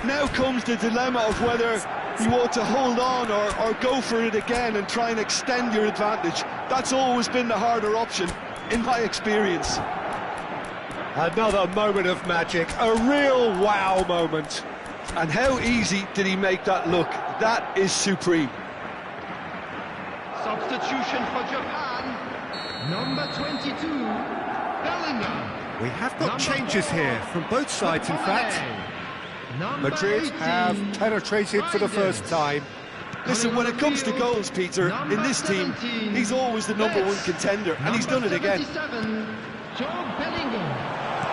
Now comes the dilemma of whether you want to hold on or go for it again and try and extend your advantage. That's always been the harder option, in my experience. Another moment of magic, a real wow moment. And how easy did he make that look? That is supreme. Substitution for Japan, number 22, Bellingham. We have got changes here from both sides, in fact. Madrid have penetrated for the first time. Listen, when it comes to goals, Peter, in this team, he's always the #1 contender, and he's done it again. Joe Bellingham,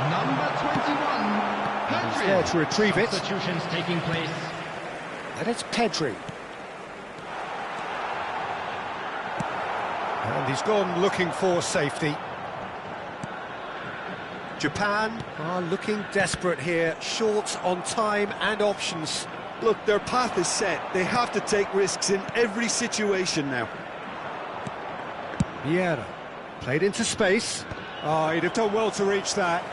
number 21, Pedri. There to retrieve it. Substitutions taking place. And it's Pedri. And he's gone looking for safety. Japan are looking desperate here, short on time and options. Look, their path is set. They have to take risks in every situation now. Vieira played into space. Oh, he'd have done well to reach that.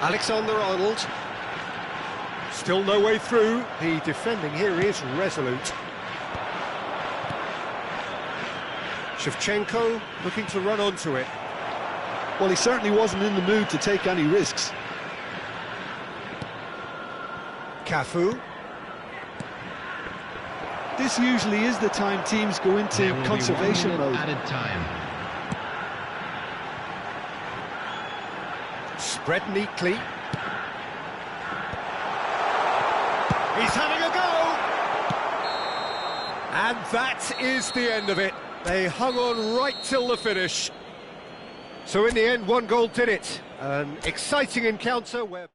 Alexander-Arnold. Still no way through. The defending here is resolute. Shevchenko looking to run onto it. Well, he certainly wasn't in the mood to take any risks. Cafu. This usually is the time teams go into conservation mode. Added time. Spread neatly. He's having a go! And that is the end of it. They hung on right till the finish. So in the end, one goal did it. An exciting encounter where...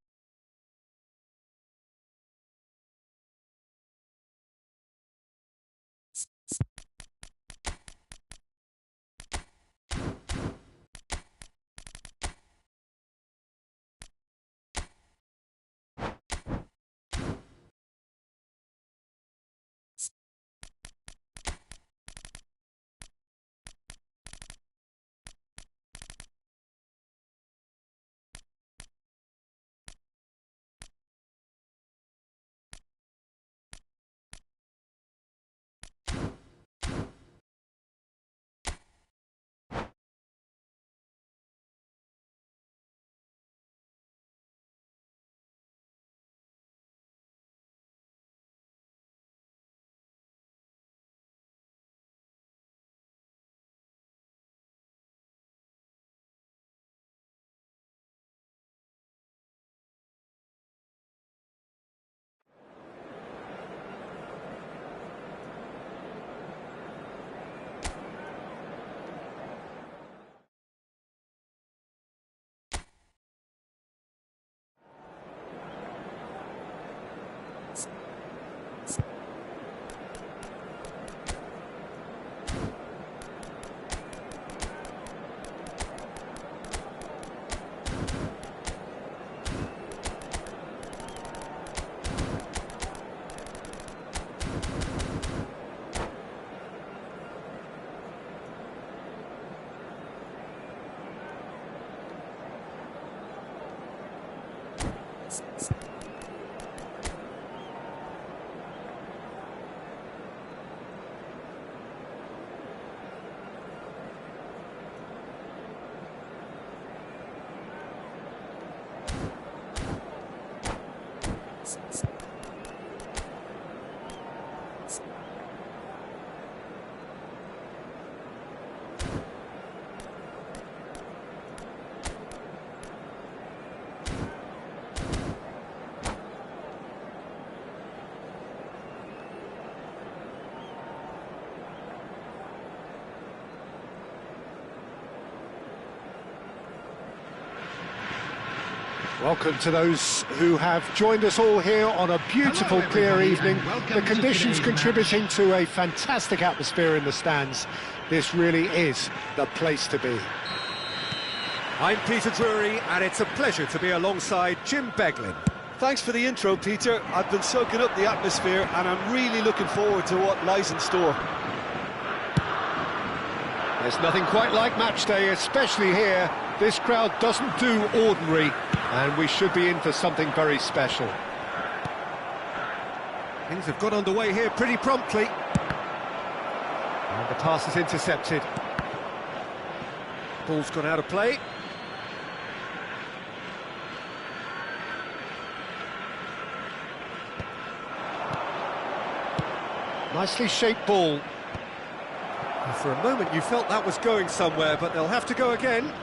Welcome to those who have joined us all here on a beautiful, clear evening. The conditions contributing to a fantastic atmosphere in the stands. This really is the place to be. I'm Peter Drury, and it's a pleasure to be alongside Jim Beglin. Thanks for the intro, Peter. I've been soaking up the atmosphere, and I'm really looking forward to what lies in store. There's nothing quite like match day, especially here. This crowd doesn't do ordinary. And we should be in for something very special. Things have got underway here pretty promptly. And the pass is intercepted. Ball's gone out of play. Nicely shaped ball. And for a moment you felt that was going somewhere, but they'll have to go again.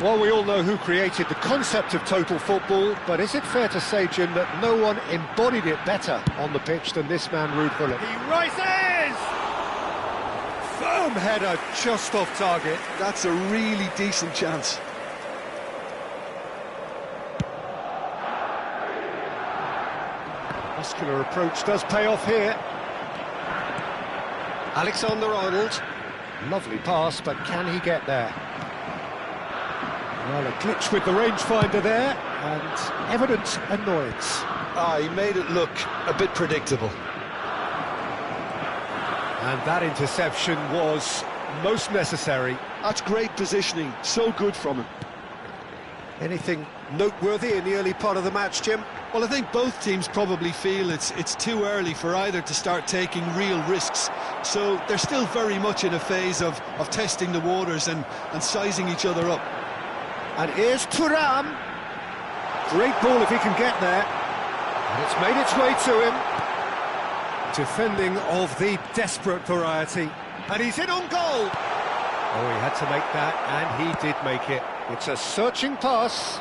Well, we all know who created the concept of total football, but is it fair to say, Jim, that no one embodied it better on the pitch than this man, Ruud Gullit? He rises! Firm header, just off target. That's a really decent chance. Muscular approach does pay off here. Alexander-Arnold. Lovely pass, but can he get there? Well, a glitch with the rangefinder there, and evident annoyance. He made it look a bit predictable. And that interception was most necessary. That's great positioning, so good from him. Anything noteworthy in the early part of the match, Jim? Well, I think both teams probably feel it's too early for either to start taking real risks. So they're still very much in a phase of testing the waters and sizing each other up. And here's Thuram. Great ball if he can get there. And it's made its way to him. Defending of the desperate variety. And he's in on goal. Oh, he had to make that, and he did make it. It's a searching pass.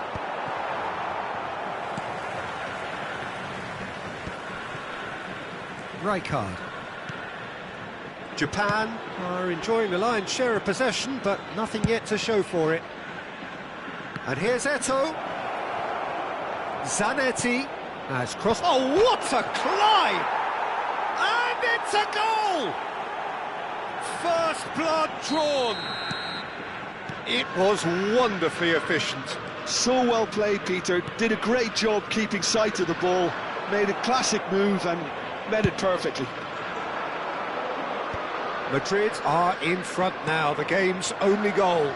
Rijkaard. Japan are enjoying the lion's share of possession, but nothing yet to show for it. And here's Eto'o. Zanetti has crossed. Oh, what a climb! And it's a goal! First blood drawn. It was wonderfully efficient. So well played, Peter. Did a great job keeping sight of the ball. Made a classic move and met it perfectly. Madrid are in front now, the game's only goal.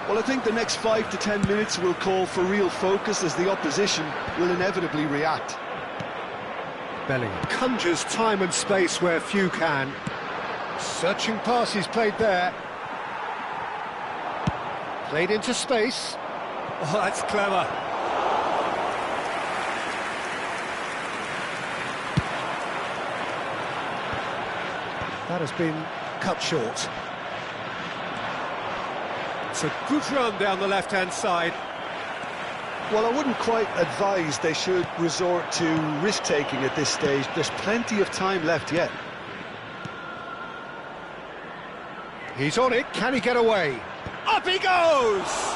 Well, I think the next 5 to 10 minutes will call for real focus as the opposition will inevitably react. Bellingham conjures time and space where few can. Searching pass he's played there. Played into space. Oh, that's clever. That has been cut short. It's a good run down the left-hand side. Well, I wouldn't quite advise they should resort to risk-taking at this stage. There's plenty of time left yet. He's on it. Can he get away? Up he goes!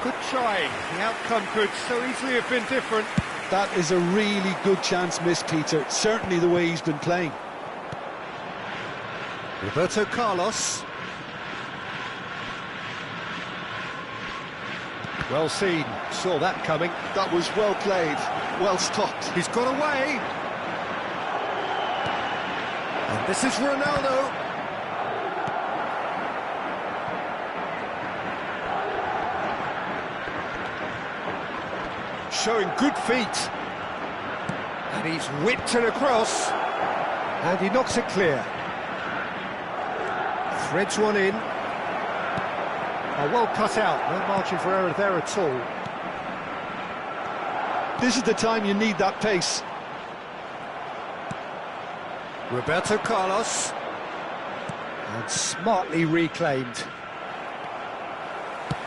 Good trying. The outcome could so easily have been different. That is a really good chance missed, Peter. Certainly the way he's been playing. Roberto Carlos. Well seen, saw that coming. That was well played, well stopped. He's got away. And this is Ronaldo. Showing good feet. And he's whipped it across. And he knocks it clear. Threads one in. Oh, well cut out, no margin for error there at all. This is the time you need that pace. Roberto Carlos. And smartly reclaimed.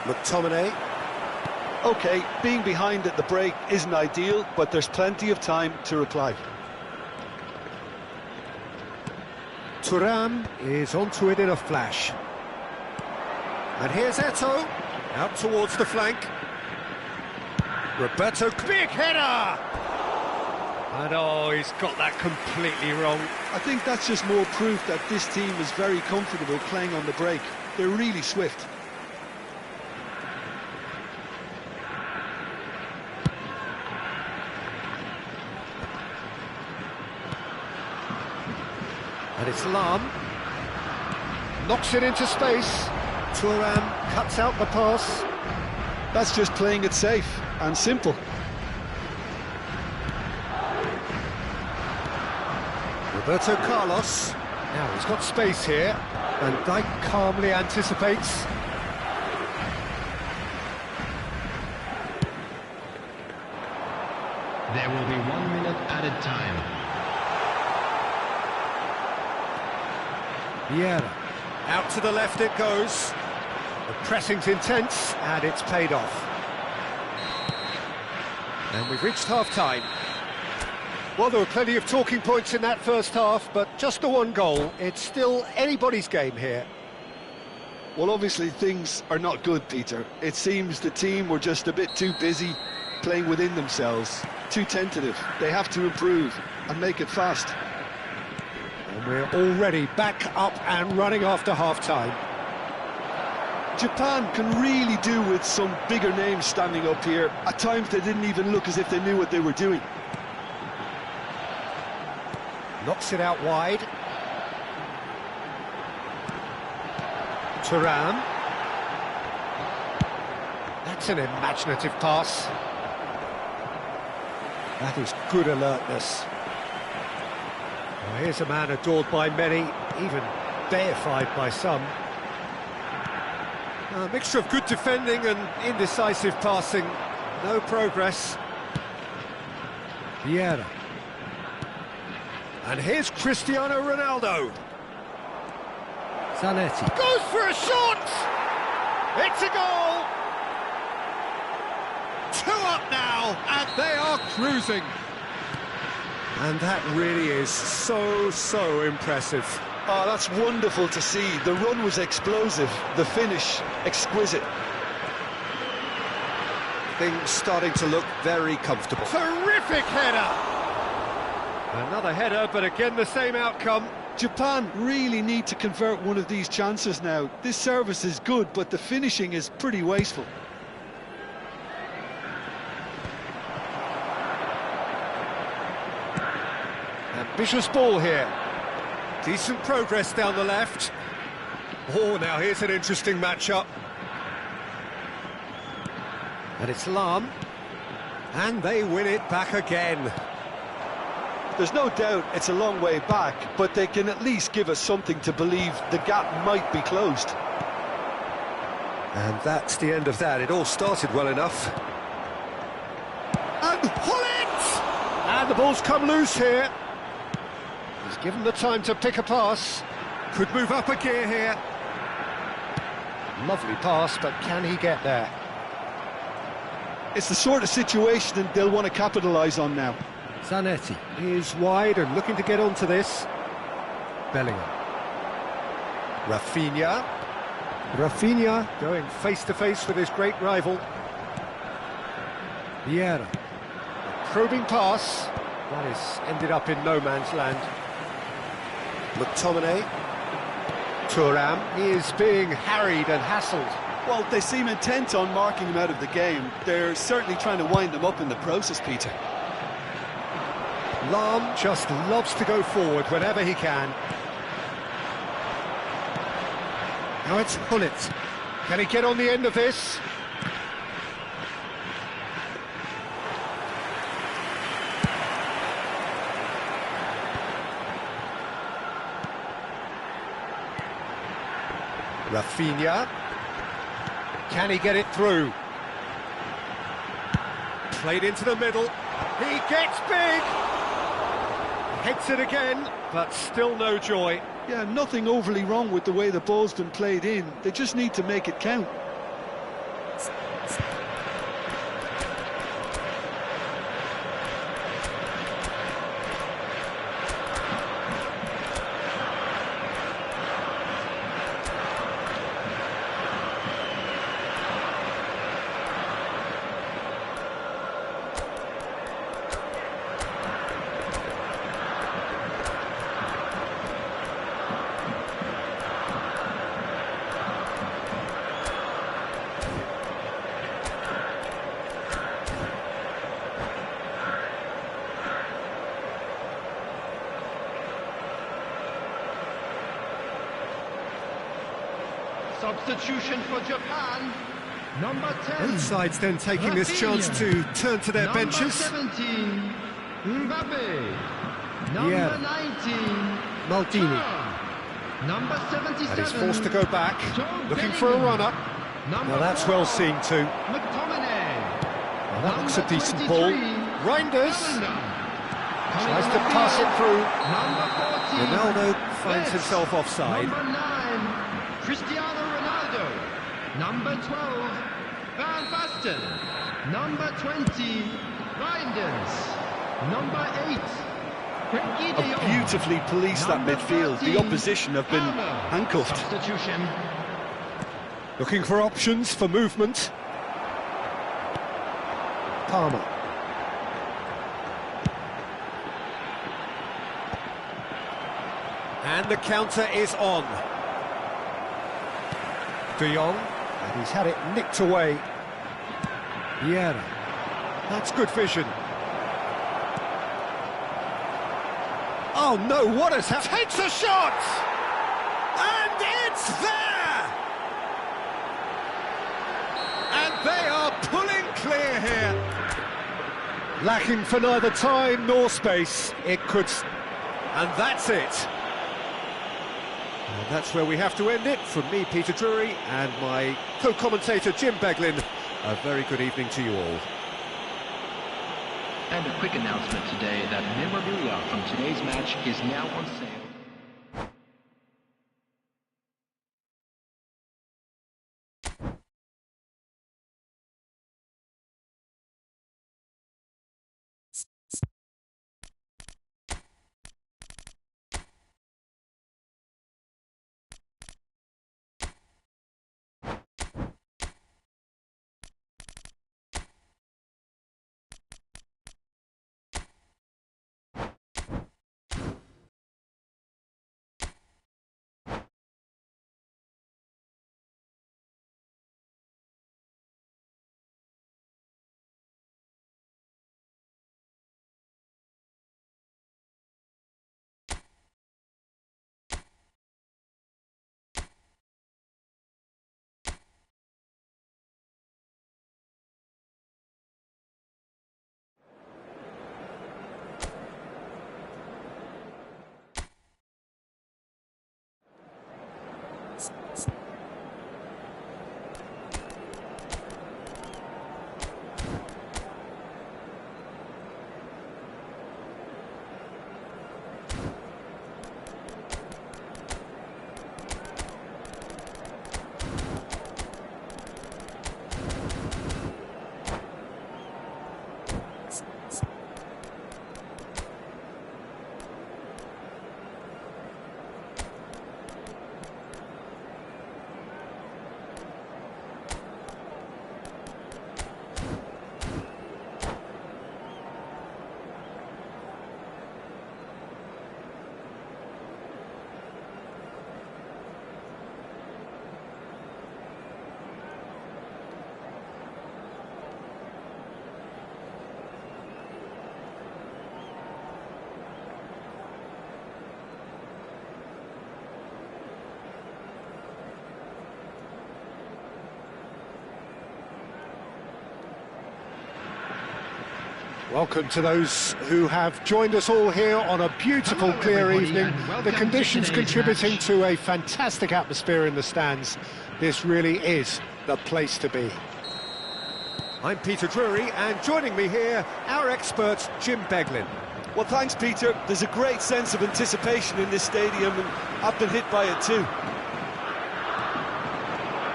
McTominay. OK, being behind at the break isn't ideal, but there's plenty of time to reply. Thuram is onto it in a flash. And here's Eto'o, out towards the flank. Roberto, big header! And oh, he's got that completely wrong. I think that's just more proof that this team is very comfortable playing on the break. They're really swift. And it's Lahm. Knocks it into space. Thuram cuts out the pass. That's just playing it safe and simple. Roberto Carlos. Now he's got space here. Van Dijk calmly anticipates. There will be 1 minute added time. Vieira. Out to the left it goes. The pressing's intense, and it's paid off. And we've reached half-time. Well, there were plenty of talking points in that first half, but just the one goal. It's still anybody's game here. Well, obviously things are not good, Peter. It seems the team were just a bit too busy playing within themselves, too tentative. They have to improve and make it fast. And we're already back up and running after half-time. Japan can really do with some bigger names standing up here. At times they didn't even look as if they knew what they were doing. Knocks it out wide. Thuram. That's an imaginative pass. That is good alertness. Well, here's a man adored by many, even deified by some. A mixture of good defending and indecisive passing. No progress. Vieira. And here's Cristiano Ronaldo. Zanetti. Goes for a shot! It's a goal! 2 up now, and they are cruising. And that really is so impressive. Oh, that's wonderful to see. The run was explosive, the finish exquisite. Things starting to look very comfortable. Terrific header! Another header, but again the same outcome. Japan really need to convert one of these chances now. This service is good, but the finishing is pretty wasteful. Ambitious ball here. Decent progress down the left. Oh, now here's an interesting matchup. And it's Lahm. And they win it back again. There's no doubt it's a long way back, but they can at least give us something to believe the gap might be closed. And that's the end of that. It all started well enough. And Hullet! And the ball's come loose here. He's given the time to pick a pass. Could move up a gear here. Lovely pass, but can he get there? It's the sort of situation that they'll want to capitalise on now. Zanetti is wide and looking to get onto this. Bellingham. Rafinha. Rafinha going face-to-face with his great rival. Vieira. A probing pass. That is ended up in no man's land. McTominay. Thuram is being harried and hassled. Well, they seem intent on marking him out of the game. They're certainly trying to wind him up in the process, Peter. Lahm just loves to go forward whenever he can. Now it's Hullet. Can he get on the end of this? Rafinha. Can he get it through? Played into the middle. He gets big! Heads it again, but still no joy. Yeah, nothing overly wrong with the way the ball's been played in. They just need to make it count. Substitution for Japan. Number 10. Both sides then taking this chance to turn to their benches. Number 17. Mbappe. Number Yeah. 19. Maldini. Thuram. Number 77. And he's forced to go back, Joe looking for a Bellingham. run-up. Number Now that's well 4. seen too. McTominay. Well, that looks a Number decent 23. ball. Reinders Bellingham. tries to Coming pass on it through. Number 14. Ronaldo finds Betts. himself offside. Number 9. Cristiano Ronaldo. Number 12. Van Basten. Number 20. Reinders. Number 8. Frenkie de Jong. Beautifully policed that Number midfield. 13. The opposition have been Palmer. handcuffed. Substitution. Looking for options for movement. Palmer. And the counter is on. De Jong, and he's had it nicked away. Vieira. That's good vision. Oh no, what has happened? Takes a shot! And it's there! And they are pulling clear here. Lacking for neither time nor space. It could... And that's it. And that's where we have to end it. From me, Peter Drury, and my co-commentator, Jim Beglin. A very good evening to you all. And a quick announcement today that memorabilia from today's match is now on sale. Welcome to those who have joined us all here on a beautiful, Hello, clear everybody, evening. and welcome The to conditions today's contributing match. to a fantastic atmosphere in the stands. This really is the place to be. I'm Peter Drury, and joining me here, our expert, Jim Beglin. Well, thanks, Peter. There's a great sense of anticipation in this stadium, and I've been hit by it too.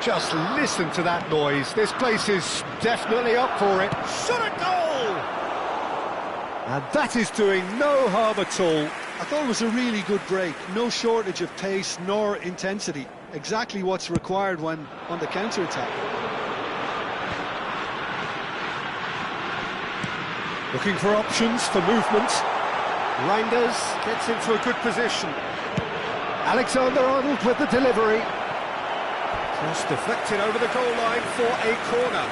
Just listen to that noise. This place is definitely up for it. Shot a goal! And that is doing no harm at all. I thought it was a really good break. No shortage of pace nor intensity. Exactly what's required when on the counter-attack. Looking for options for movement. Reinders gets into a good position. Alexander-Arnold with the delivery. Cross deflected over the goal line for a corner.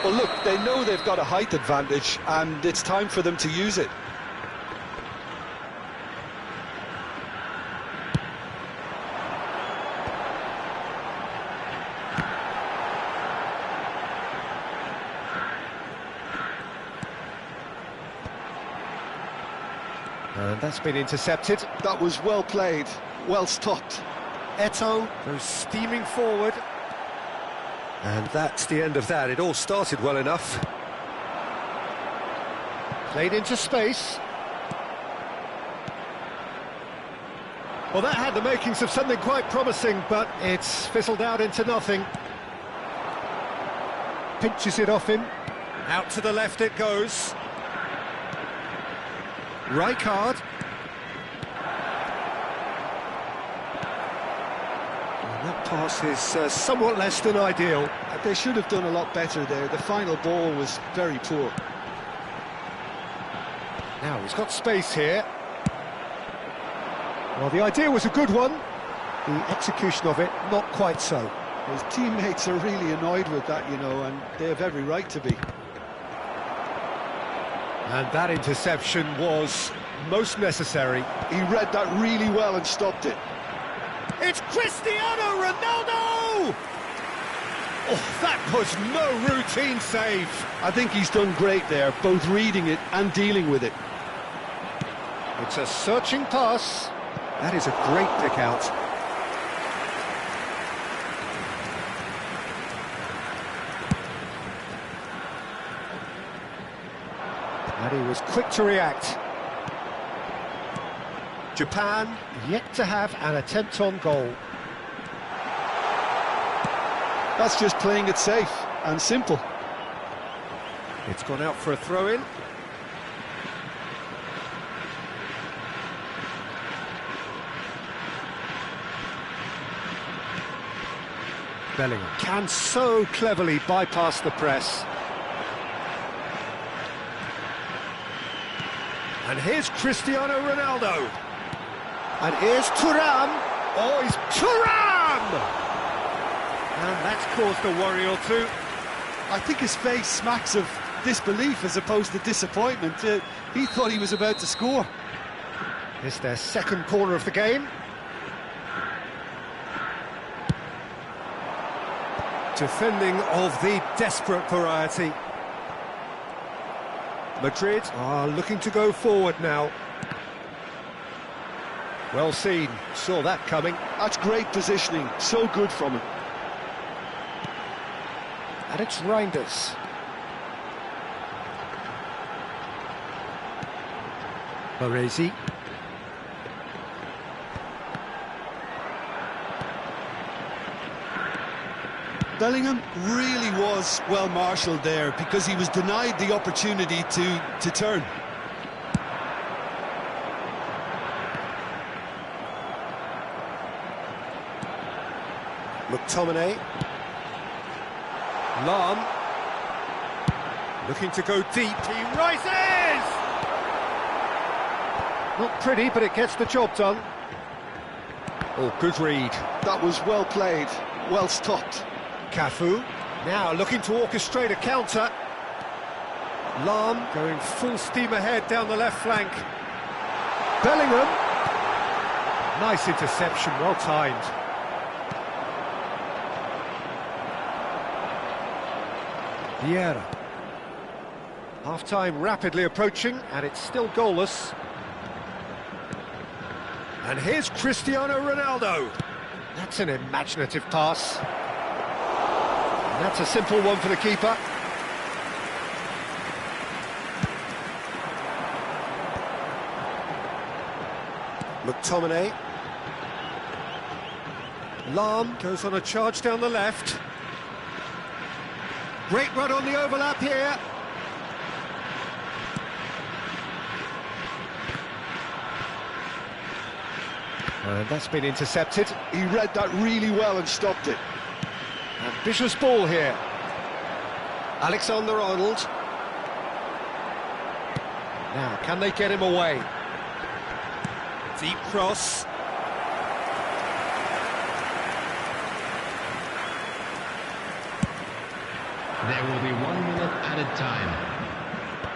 Well, look, they know they've got a height advantage, and it's time for them to use it. And that's been intercepted. That was well played, well stopped. Eto'o goes steaming forward. And that's the end of that. It all started well enough. Played into space. Well, that had the makings of something quite promising, but it's fizzled out into nothing. Pinches it off him. Out to the left it goes. Rijkaard. And that pass is somewhat less than ideal. They should have done a lot better there. The final ball was very poor. Now he's got space here. Well, the idea was a good one. The execution of it, not quite so. His teammates are really annoyed with that, you know, and they have every right to be. And that interception was most necessary. He read that really well and stopped it. It's Cristiano Ronaldo! Oh, that was no routine save. I think he's done great there, both reading it and dealing with it. It's a searching pass. That is a great pick out. And he was quick to react. Japan Yet to have an attempt on goal. That's just playing it safe and simple. It's gone out for a throw-in. Bellingham can so cleverly bypass the press. And here's Cristiano Ronaldo. And here's Thuram. Oh, he's Thuram! And that's caused a worry or two. I think his face smacks of disbelief as opposed to disappointment. He thought he was about to score. It's their second corner of the game. Defending of the desperate variety. Madrid are looking to go forward now. Well seen, saw that coming. That's great positioning, so good from him. And it's Reinders. Baresi. Bellingham really was well marshalled there because he was denied the opportunity to turn. McTominay. Lahm. Looking to go deep. He rises! Not pretty, but it gets the job done. Oh, good read. That was well played, well stopped. Cafu. Now looking to orchestrate a counter. Lahm going full steam ahead down the left flank. Bellingham. Nice interception, well timed. Vieira. Half-time rapidly approaching, and it's still goalless. And here's Cristiano Ronaldo. That's an imaginative pass. And that's a simple one for the keeper. McTominay. Lahm goes on a charge down the left. Great run on the overlap here. And that's been intercepted. He read that really well and stopped it. Ambitious ball here. Alexander-Arnold. Now, can they get him away? Deep cross. There will be 1 minute added time.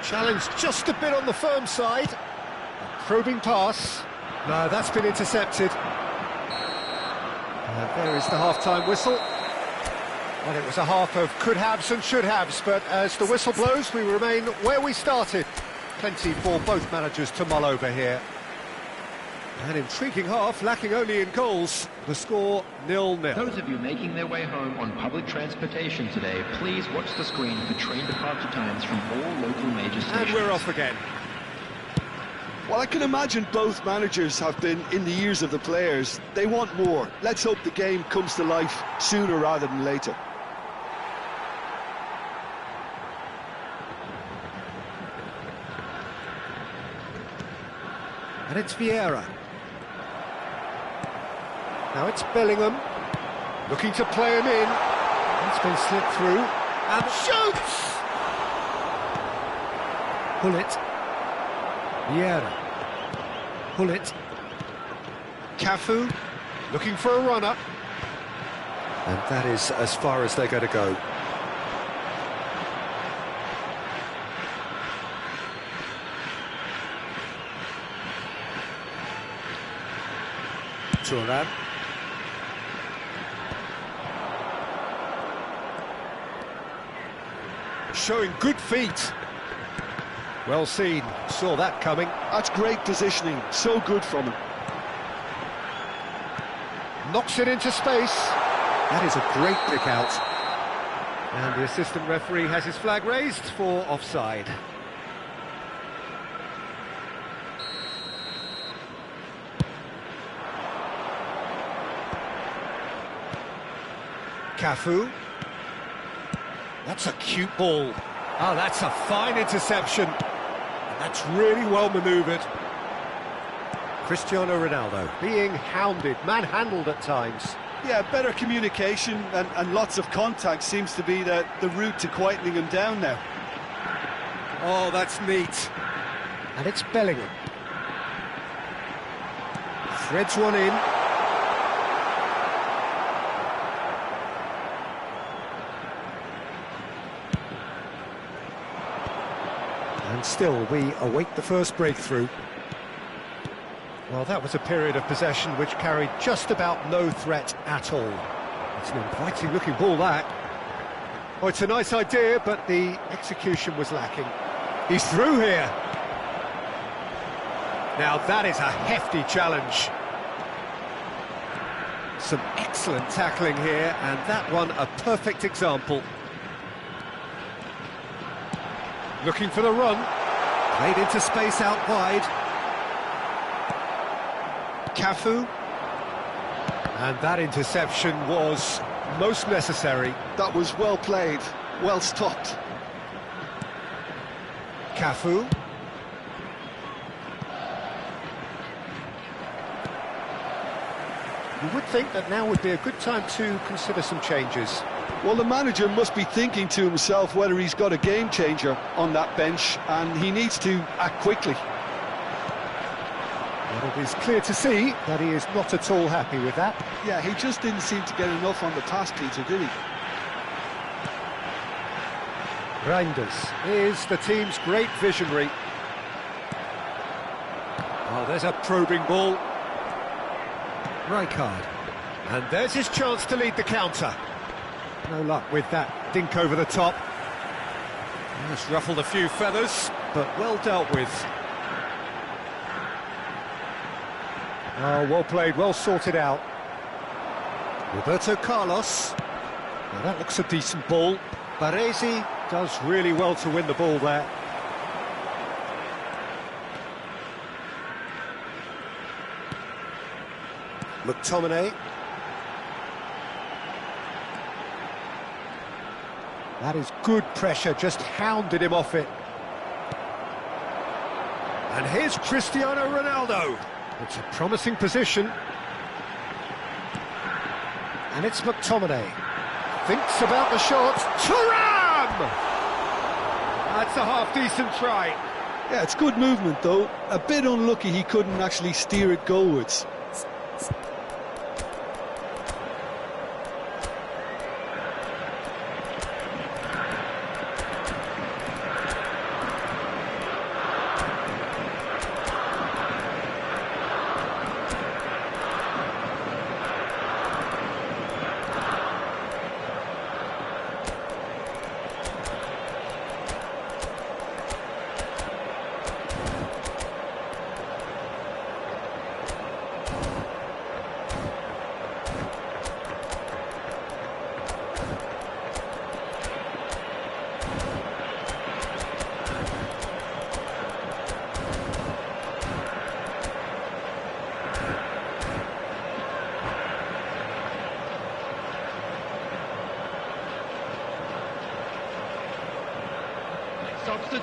Challenge just a bit on the firm side. A probing pass. No, that's been intercepted. And there is the half-time whistle. Well, it was a half of could-haves and should-haves, but as the whistle blows, we remain where we started. Plenty for both managers to mull over here. An intriguing half, lacking only in goals. The score 0-0. Those of you making their way home on public transportation today, please watch the screen for train departure times from all local major stations. And we're off again. Well, I can imagine both managers have been in the ears of the players. They want more. Let's hope the game comes to life sooner rather than later. And it's Vieira. Now it's Bellingham, looking to play him in. It's been slipped through, and shoots! Pullet. Vieira. Pullet. Cafu, looking for a runner. And that is as far as they're going to go. Thuram. Showing good feet. Well seen, saw that coming. That's great positioning, so good from him. Knocks it into space. That is a great pick out. And the assistant referee has his flag raised for offside. Cafu. That's a cute ball. Oh, that's a fine interception. That's really well manoeuvred. Cristiano Ronaldo. Being hounded, manhandled at times. Yeah, better communication and lots of contact seems to be the route to quietening him down now. Oh, that's neat. And it's Bellingham. Threads one in. And still, we await the first breakthrough. Well, that was a period of possession which carried just about no threat at all. It's an inviting-looking ball, that. Oh, it's a nice idea, but the execution was lacking. He's through here. Now, that is a hefty challenge. Some excellent tackling here, and that one a perfect example. Looking for the run. Played into space out wide. Cafu. And that interception was most necessary. That was well played, well stopped. Cafu. You would think that now would be a good time to consider some changes. Well, the manager must be thinking to himself whether he's got a game changer on that bench, and he needs to act quickly. Well, it is clear to see that he is not at all happy with that. Yeah, he just didn't seem to get enough on the pass, Peter, did he? Reinders is the team's great visionary. Oh, there's a probing ball. Rijkaard. And there's his chance to lead the counter. No luck with that dink over the top. Just ruffled a few feathers, but well dealt with. Oh, well played, well sorted out. Roberto Carlos. Now that looks a decent ball. Baresi does really well to win the ball there. McTominay. That is good pressure, just hounded him off it. And here's Cristiano Ronaldo. It's a promising position. And it's McTominay. Thinks about the shot. Thuram! That's a half-decent try. Yeah, it's good movement, though. A bit unlucky he couldn't actually steer it goalwards.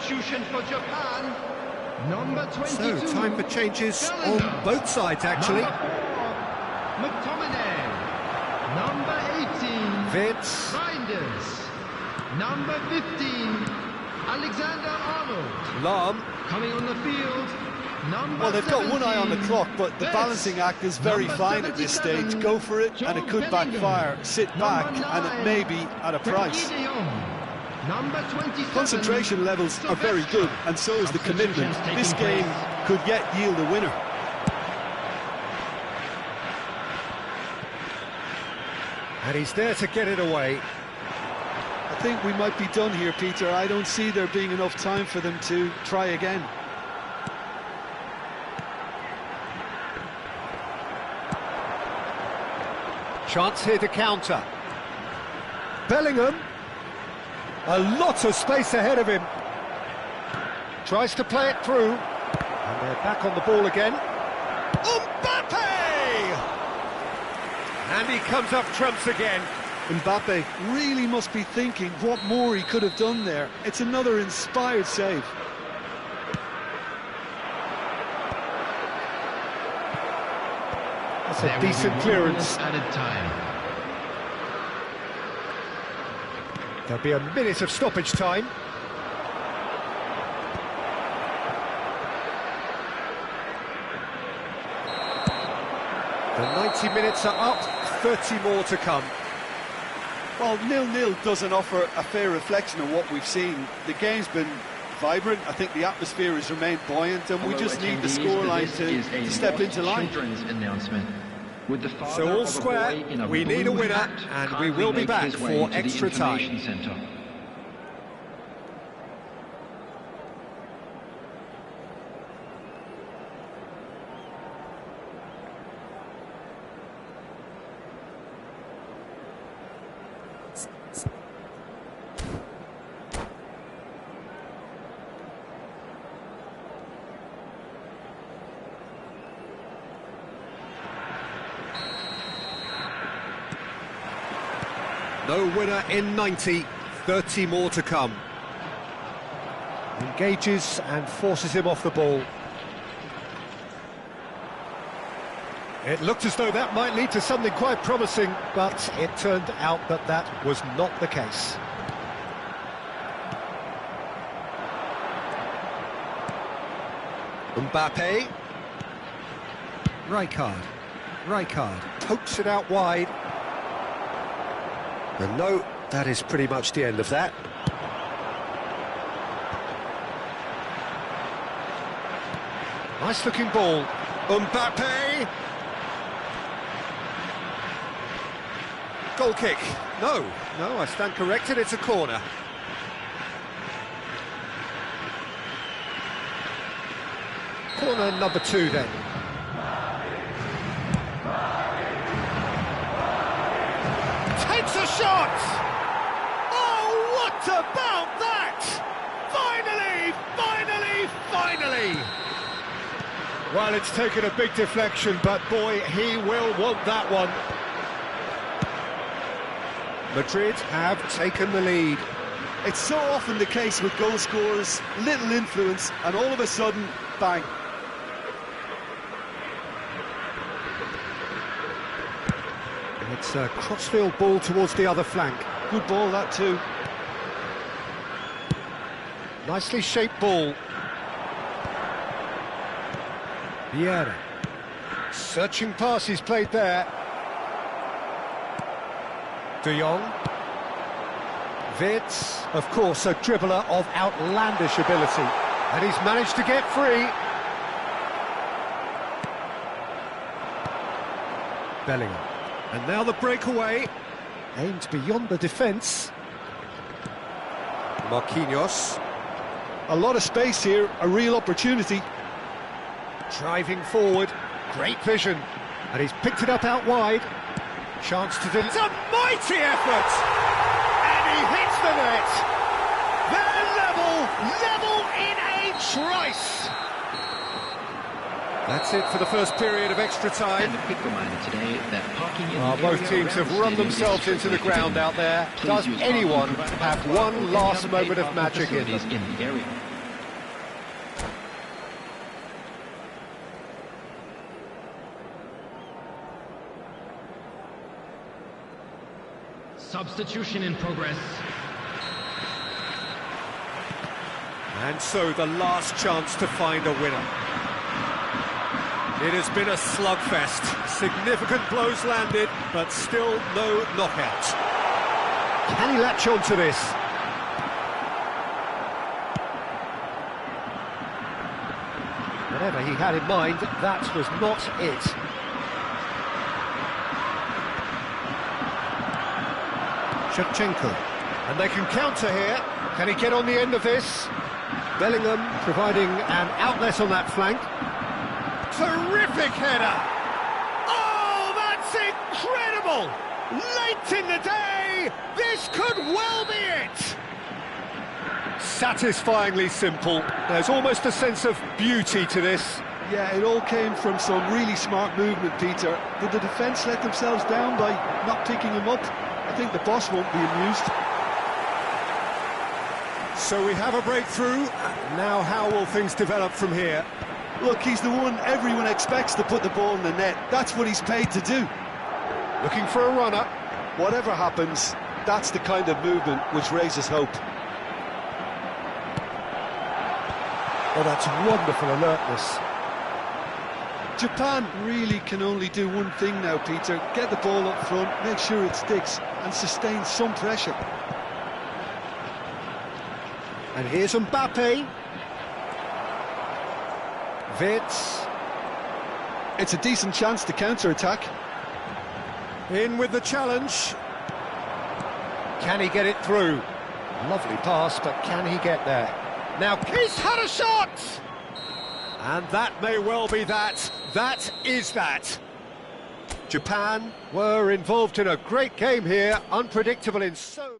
Substitution for Japan. Number 22. So, time for changes on both sides, actually. McTominay. Number 18. Vince. Reinders. Number 15. Alexander-Arnold. Lahm. Coming on the field. Number Well, they've got one eye on the 17. clock, but the Betts. balancing act is very Number fine at this 77. stage. Go for it, and it Joe could Bellingham. backfire. Sit back, Number and it 9. may be at a price. Frenkie de Jong. Number 27. Concentration levels are very good, and so is the commitment. This game could yet yield a winner. And he's there to get it away. I think we might be done here, Peter. I don't see there being enough time for them to try again. Chance here to counter. Bellingham. A lot of space ahead of him. Tries to play it through. And they're back on the ball again. Mbappe! And he comes up trumps again. Mbappe really must be thinking what more he could have done there. It's another inspired save. That's a decent clearance. Added time. There'll be a minute of stoppage time. The 90 minutes are up, 30 more to come. Well, 0-0 doesn't offer a fair reflection of what we've seen. The game's been vibrant. I think the atmosphere has remained buoyant, and we just need the scoreline to step into line. Children's announcement. With the father So all of a square, boy in a we need a blue winner, hat and we kindly will be make back his way for to the extra time. information centre. No winner in 90, 30 more to come. Engages and forces him off the ball. It looked as though that might lead to something quite promising, but it turned out that that was not the case. Mbappe. Rijkaard pokes it out wide. And no, that is pretty much the end of that. Nice looking ball. Mbappe! Goal kick. No, I stand corrected, it's a corner. Corner number 2 then. Takes a shot! Oh, what about that? Finally! Well, it's taken a big deflection, but boy, he will want that one. Madrid have taken the lead. It's so often the case with goal scorers, little influence, and all of a sudden, bang. It's a crossfield ball towards the other flank. Good ball, that too. Nicely shaped ball. Vieira. Searching pass he's played there. De Jong. Wirtz, of course, a dribbler of outlandish ability. And he's managed to get free. Bellingham. And now the breakaway. Aimed beyond the defence. Marquinhos. A lot of space here, a real opportunity. Driving forward. Great vision. And he's picked it up out wide. Chance to deliver. It's a mighty effort! And he hits the net. They're level in a trice. That's it for the first period of extra time. And a quick reminder today that parking in the Both area teams around have the run stadium themselves is into the strictly ground out there. Please Does use anyone parking provided have by one any last other moment of parking magic in them? facilities in the area. Substitution in progress. And so the last chance to find a winner. It has been a slugfest. Significant blows landed, but still no knockout. Can he latch on to this? Whatever he had in mind, that was not it. Shevchenko. And they can counter here. Can he get on the end of this? Bellingham providing an outlet on that flank. Terrific header! Oh, that's incredible! Late in the day, this could well be it! Satisfyingly simple. There's almost a sense of beauty to this. Yeah, it all came from some really smart movement, Peter. Did the defence let themselves down by not picking him up? I think the boss won't be amused. So we have a breakthrough. Now how will things develop from here? Look, he's the one everyone expects to put the ball in the net. That's what he's paid to do. Looking for a runner. Whatever happens, that's the kind of movement which raises hope. Oh, that's wonderful alertness. Japan really can only do one thing now, Peter. Get the ball up front, make sure it sticks, and sustain some pressure. And here's Mbappe. Wits. It's a decent chance to counter-attack. In with the challenge. Can he get it through? Lovely pass, but can he get there? Now, he's had a shot! And that may well be that. That is that. Japan were involved in a great game here, unpredictable in so...